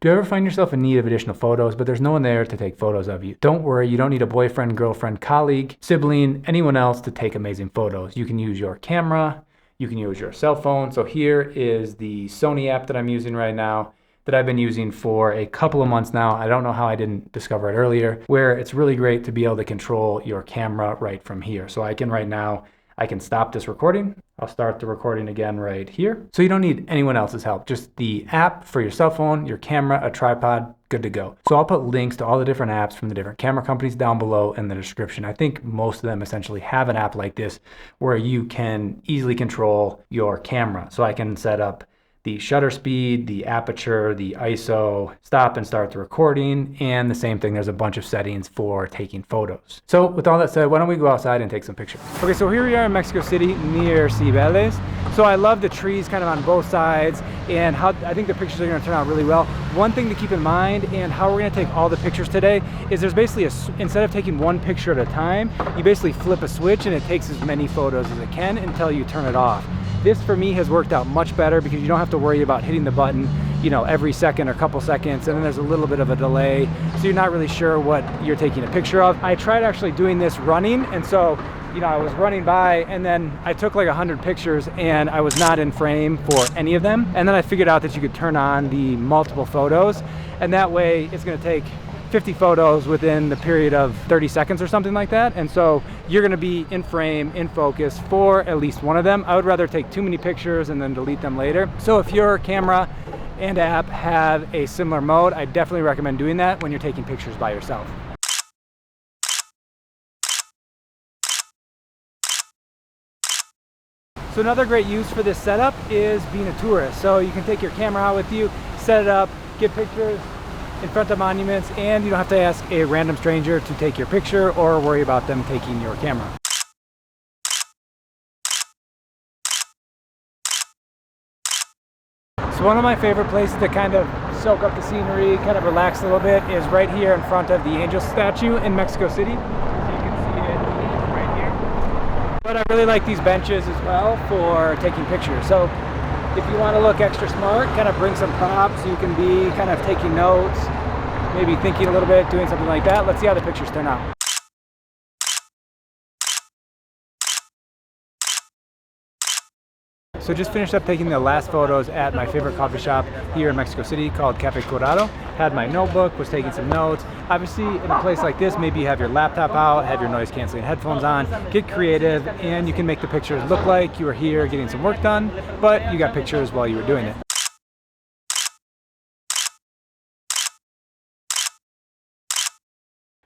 Do you ever find yourself in need of additional photos, but there's no one there to take photos of you? Don't worry, you don't need a boyfriend, girlfriend, colleague, sibling, anyone else to take amazing photos. You can use your camera, you can use your cell phone. So here is the Sony app that I'm using right now that I've been using for a couple of months now. I don't know how I didn't discover it earlier, where it's really great to be able to control your camera right from here. So I can right now, I can stop this recording. I'll start the recording again right here. So you don't need anyone else's help, just the app for your cell phone, your camera, a tripod, good to go. So I'll put links to all the different apps from the different camera companies down below in the description. I think most of them essentially have an app like this where you can easily control your camera. So I can set up the shutter speed, the aperture, the ISO, stop and start the recording, and the same thing, there's a bunch of settings for taking photos. So with all that said, why don't we go outside and take some pictures? Okay, so here we are in Mexico City near Cibeles. So I love the trees kind of on both sides, and how I think the pictures are gonna turn out really well. One thing to keep in mind, and how we're gonna take all the pictures today, is there's basically instead of taking one picture at a time, you basically flip a switch and it takes as many photos as it can until you turn it off. This for me has worked out much better because you don't have to worry about hitting the button, you know, every second or couple seconds, and then there's a little bit of a delay, so you're not really sure what you're taking a picture of. I tried actually doing this running, and so, you know, I was running by and then I took like 100 pictures and I was not in frame for any of them. And then I figured out that you could turn on the multiple photos, and that way it's gonna take 50 photos within the period of 30 seconds or something like that. And so you're gonna be in frame, in focus for at least one of them. I would rather take too many pictures and then delete them later. So if your camera and app have a similar mode, I definitely recommend doing that when you're taking pictures by yourself. So another great use for this setup is being a tourist. So you can take your camera out with you, set it up, get pictures in front of monuments, and you don't have to ask a random stranger to take your picture or worry about them taking your camera. So one of my favorite places to kind of soak up the scenery, kind of relax a little bit, is right here in front of the angel statue in Mexico City. So you can see it right here. But I really like these benches as well for taking pictures. So if you want to look extra smart, kind of bring some props. You can be kind of taking notes, maybe thinking a little bit, doing something like that. Let's see how the pictures turn out. So just finished up taking the last photos at my favorite coffee shop here in Mexico City called Cafe Corrado. Had my notebook, was taking some notes. Obviously in a place like this, maybe you have your laptop out, have your noise canceling headphones on, get creative, and you can make the pictures look like you were here getting some work done, but you got pictures while you were doing it.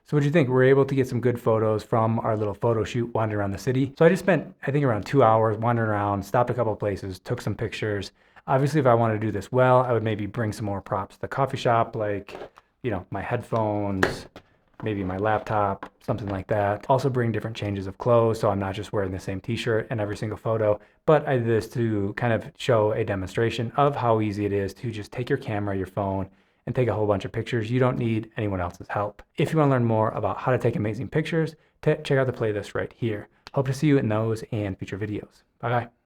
So what do you think? We're able to get some good photos from our little photo shoot wandering around the city. So I just spent, I think, around 2 hours wandering around, stopped a couple of places, took some pictures. Obviously, if I wanted to do this well, I would maybe bring some more props to the coffee shop, like, you know, my headphones, maybe my laptop, something like that. Also bring different changes of clothes, so I'm not just wearing the same t-shirt in every single photo. But I did this to kind of show a demonstration of how easy it is to just take your camera, your phone, and take a whole bunch of pictures. You don't need anyone else's help. If you want to learn more about how to take amazing pictures, check out the playlist right here. Hope to see you in those and future videos. Bye-bye.